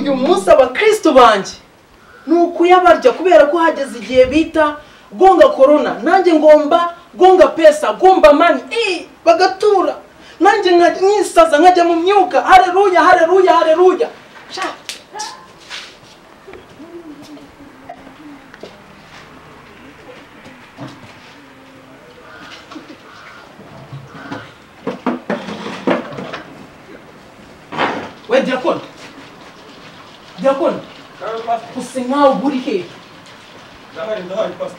uyu munsi abakristo banje nuko yabarya kubera ko hageze igihe bita gonga corona nanjye ngomba gonga pesa gomba mani bagatura nanjye nkisaza nkajya mu myuka. Haleluya haleluya haleluya. We diakon usengaho buri he ndahari pastor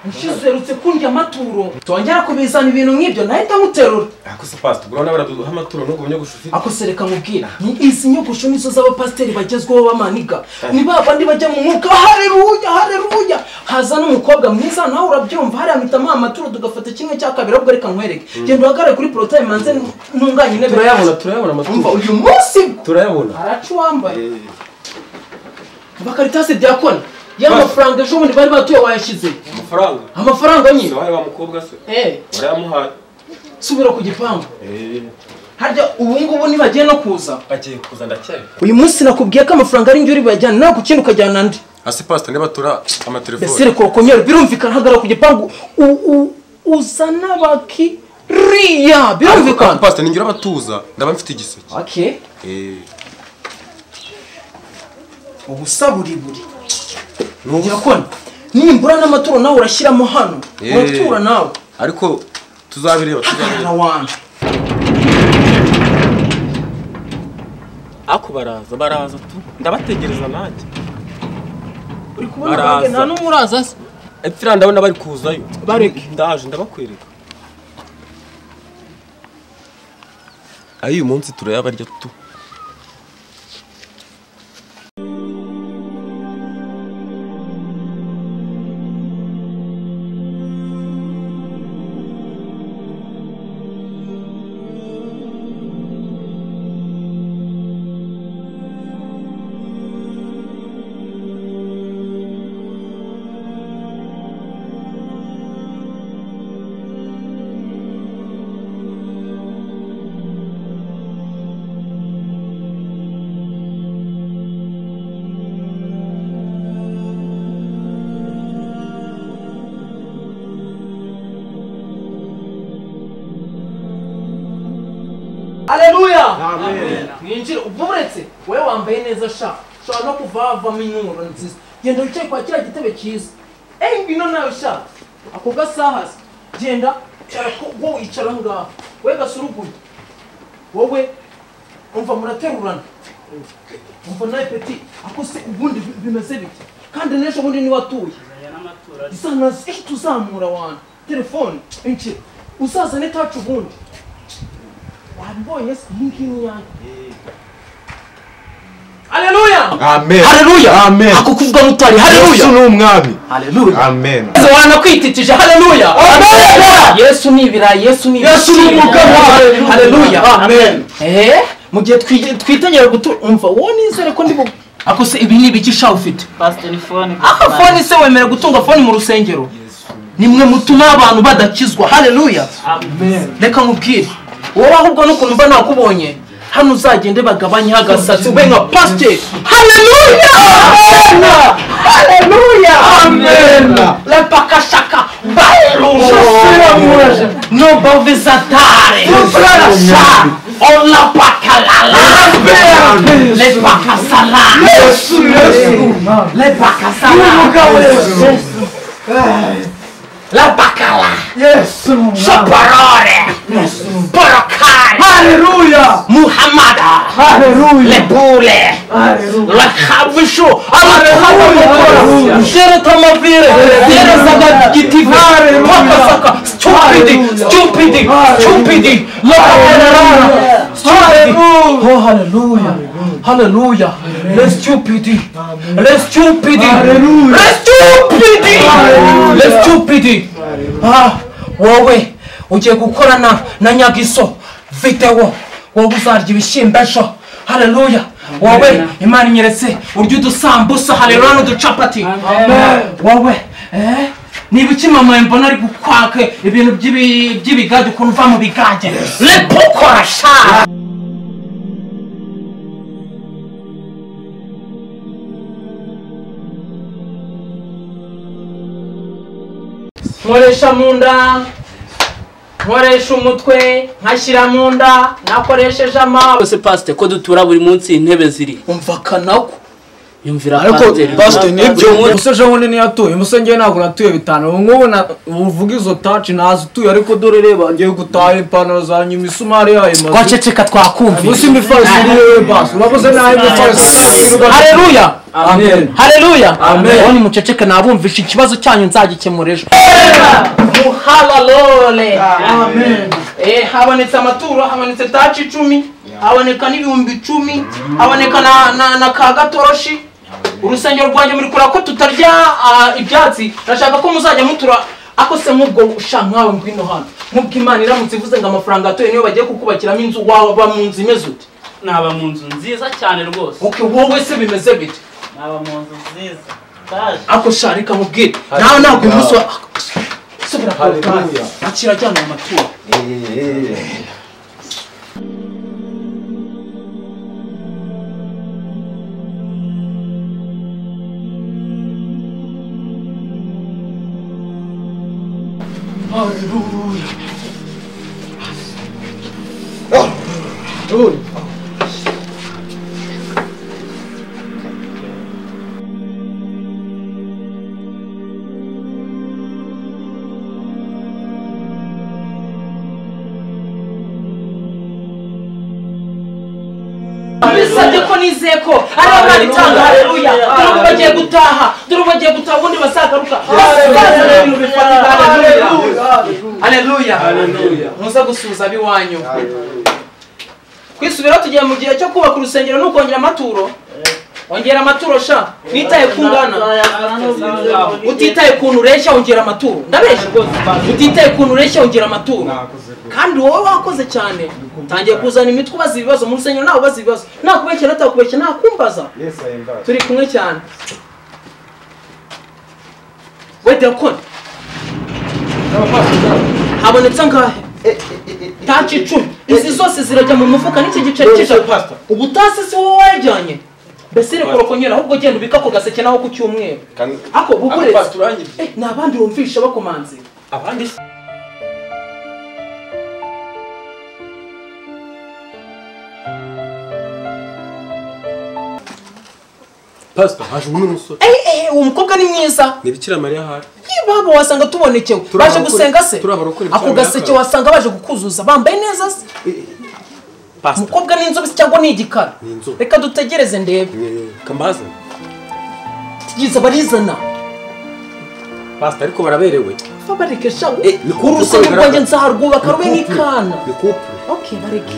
nshizerutse kundya amaturo tongera kubizana ibintu nk'ibyo nahita nguterura. ako se pastor urabona baraduha amaturo no gumyogusha ufite ako sereka mubwira ni izi nyogusho nizo z'abapasteri bagezweho bamaniga ni babandi bajya mu mwuka. Haleluya haleluya. Haza n'umukobwa mwiza nawe urabyumva hari amitama amaturo tugafata kimwe cya kabiri ahubwo reka nkwereke genda uhagarare kuri protime manze ntunganye intebe. turayabona amaturo uyu munsi turayabona aracu wambaye bakaritase diakoni y'amafaranga ejo bundi bari batuye wayashize amafaranga nyine waye wa mukobwa se warayamuhaye subira ku gipangu harya ubu ngubu nibagiye no kuza bagiye kuza ndacyari uyu munsi nakubwiye ko amafaranga ari njye bajyana nawe kukindi ukajyana andi ase pastor niba tura amatelefone besere korokonyere birumvikana hagara ku gipangu uzana bakiriya birumvikana pastor ningira batuza ndaba mfite igiseke. Okay ubusaburi Diakoni nimbura n'amaturo nawe urashyiramo hano uratura nawe ariko tuzabireba wanjye ako baraza tu ndabategereza nanjye uri kubona nta n'umuraza se epfira ndabona bari kuzayo bareke ndaje ndabakwereka ayi umunsi turayabarya tu Haleluya amen. Mwinjire uburetse wewe wambaye neza sha shobora no kuvava minuro nziza genda wicaye kwa kira gitebe cyiza ngino nawe sha ako gasaha genda cyara ko wo icara ngaho we gasuruguye wowe umva muraterurana umva nawe petit ako se ubundi bimeze bite kandi nesho bundi ni watuye isana tuzamura wana telefone inchi usaza ne touch ubundi wabonye sinkingi yanjye. Haleluya amen haleluya amen ako kuvuga mutari haleluya Yesu ni umwami haleluya amen wana kwititije haleluya amen Yesu ni ibirayi Yesu ni umugabo haleluya amen mugiye twitegera gutumva wowe nizere ko ndibo ako se ibi ni biki sha ufite pastor ni phone phone se wemera gutunga phone mu rusengero nimwe mutuma abantu badakizwa haleluya amen reka nkubwire wowe ahubwo nukuntu mba nakubonye hano uzagende bagabanye hagasatsi ube nka pastor. Haleluya haleluya amen la pakashaka haleluya no bavizatare on la pakalala le pakasala le pakasala la bacala Soparore Borokari Hallelujah Muhammada Hallelujah Le Bule La Khabishu Hallelujah Jere tamavire Jere saga gitiva Pakasaka Stupidi Oh hallelujah Hallelujah Le stupidi wowe ugiye gukorana na Nyagiso video wowe uzarya ibishimba ejo haleluya wowe Imana inyeretse urya udusambusa haleluya n'uducapati wowe niba ukimamaye mbona ari gukwake ibintu by'ibigage ukuntu uva mu bigage lepokora sha nkoresha mu nda, nkoresha umutwe, nkashyira mu nda, nakoresheje amaboko. Ese pastor ko dutura buri munsi intebe ziri. Umva kanako. Yumvira ariko pastor nibyo umuseje wone niyatuye umusenge ntabwo natuye bitanu nkubona uvuga izo touch nazo tuye ariko dore reba ngiye gutaha ipantaro za nyuma isumari yayo maze Twaceceka twakumva. gusa imifarisi iri bas urakoze nawe imifarisi. Haleluya. Amen. Haleluya. Amen. Oni muceceke nabumvisha ikibazo cyanyu nzagikemura ejo. Muhalalole. Amen. Habonetse amaturo, habonetse taci 10, haboneka n'ibihumbi 10, haboneka na ka gatoroshi. Urusengero rwanjye muri kura ko tutarya ibyatsi. Ndashaka ko muzajya mutura akose mubwo shankawe ngwino hano. Mubwo Imana iramutse ivuze ngo amafaranga atoye niyo bagiye kukubakiramo inzu waba mu nzu imeze ute? Naba mu nzu nziza cyane rwose. Okay, wowe se bimeze bite? Naba mu nzu nziza. Taje. Ako sharika mubwire. Nawe ntabwo umunsi wa subira kwa Haleluya. Akira cyane amaturo. Haleluya. Haleluya. Bisabye ko nizeye ko ari abana itanga haleluya. Dore bagiye gutaha. Dore bagiye gutaha ubundi basagaruka. Haleluya. Haleluya. Muza gusuza biwanyu. Kwisubira tugiye mu gihe cyo kubaka urusengero no kongera amaturo. Ongera amaturo sha. Witaye kungana. Utitaye kuntu ureshya ongera amaturo. Ndabesha rwose. Utitaye kuntu ureshya ongera amaturo. Kandi wowe wakoze cyane. Tangiye kuzana imitwe ubaza ibibazo mu rusengero nawe ubaza ibibazo. Nakubekera atakubekera nakumbaza. Yes I am back. Turi kumwe cyane. Wede ko. Habonetse ngahe? Taci 10. Izi zose zirajya mu mufuka n'iki giceri cy'ijana pastor. Ubutase si wowe wajyanye. Besire korokonyera ahubwo genda ubika ko gaseke naho ku cyumweru. Ako bukureze. Nabandi wumvisha bakomanze. Abandi Pastor haje umusore. Uwo mukobwa ni mwiza. Ni Bikira Mariya hari. Babo wasanga tubonekewe. Baje gusenga se. Ako gaseke wasanga baje gukuzuza bambaye neza se. Pastor. Mukobwa ni inzobe cyangwa ni igikara. Reka dutegereze ndebe. Kambaza. Tigize barizana. Pastor ariko baraberewe. Fabarike shawo. Urusengero rwanjye nzaharwubaka rube nk'ikana. Ni couple. Okay, bareke.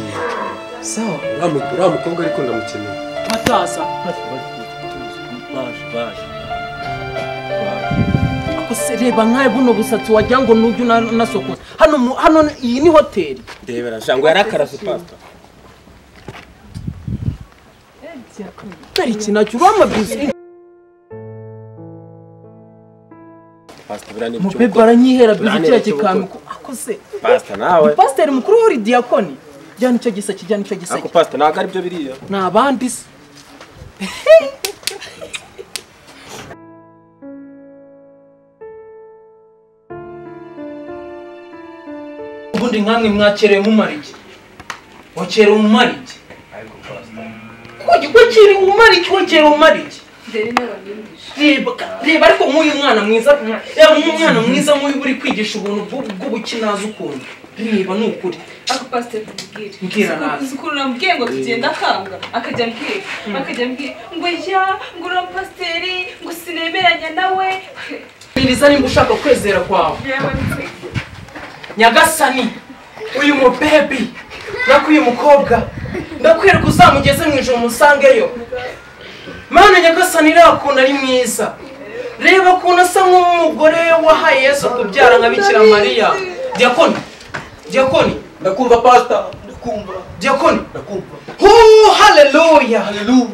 Sawa. Ura mukobwa ariko ndamukeneye. Bataza. Reba nkaye buno busatsi wagira ngo nujye nasokoza. Hano iyi ni hoteli. Ndebera shango yarakaraze pastor. Kari kinacyo uramabizi. Pastor birane byo. Mube baranyihera bizikira kikami akose. Pastor nawe. Pastor mukuru w'uri diakoni. Jyana icyo giseke, jyana icyo giseke. Ako pastor naga ari byo biriya. Nabandi se. Ubundi nkamwe mwakereye mu mariki. Wakereye mu mariki. Ariko pastor. Wakereye mu mariki, wakereye mu mariki. Reba ariko nk'uyu mwana mwiza. Reba umwana mwiza nk'uyu uri kwigisha ubuntu bw'ubukinaza ukunda. Reba nukuri. Ako pastor mbwira nawe. Zikuru nambwiye ngo tugenda kanga akajya mbwira ngo ya ngo ura pasteri ngo sinemeranya nawe. Iriza nimba ushaka kwezera kwawe. Nyagasani uyu mu baby nakuye umukobwa ndakwereka uzamugeze mu ijoro musangeyo. Mana Nyagasani rakunda ari mwiza. Reba kuntu asa nk'umugore wahaye Yesu kubyara nka Bikira Mariya. Diakoni ndakumva pastor ndakumva. Diakoni ndakumva. Hallelujah. Hallelujah.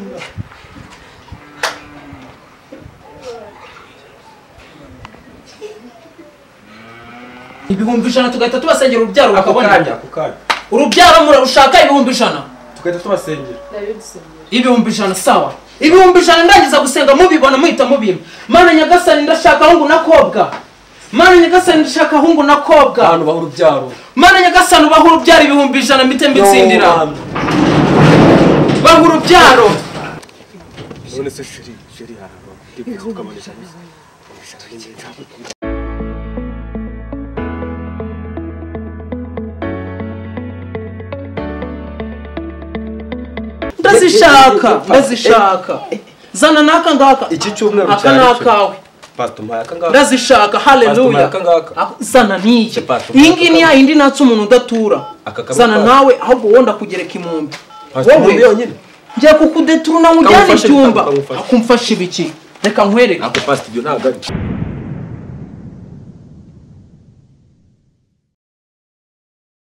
Ibihumbi 100 tugahita tubasengera urubyaro bakabona. Akukanya. Urubyaro murarushaka ibihumbi 100. Tugahita tubasengera. Ibihumbi 100 sawa. Ibihumbi 100 ndangiza gusenga mubibona muhita mubima. Mana Nyagasani ndashaka ngo nakobwa. mana nyagasani ndashaka ahungu na kobwa abantu baha urubyaro mana nyagasani ubaha urubyaro 100 mite mbitsindira baha urubyaro none se sheri haraba ndibuka ukamanisha ndazishaka zana naka ngaka iki cyumweru aka nakawe pastor mpaye aka ngaka ndazishaka haleluya zana niye iyi ngiyi ni ya yindi natse umuntu udatura zana nawe ahubwo wonda kugereka imumbi wowe yonyine ngiye kukudeturuna mujyane icyumba akumfasha ibiki reka nkwereke ako pastor ibyo ntabwo ari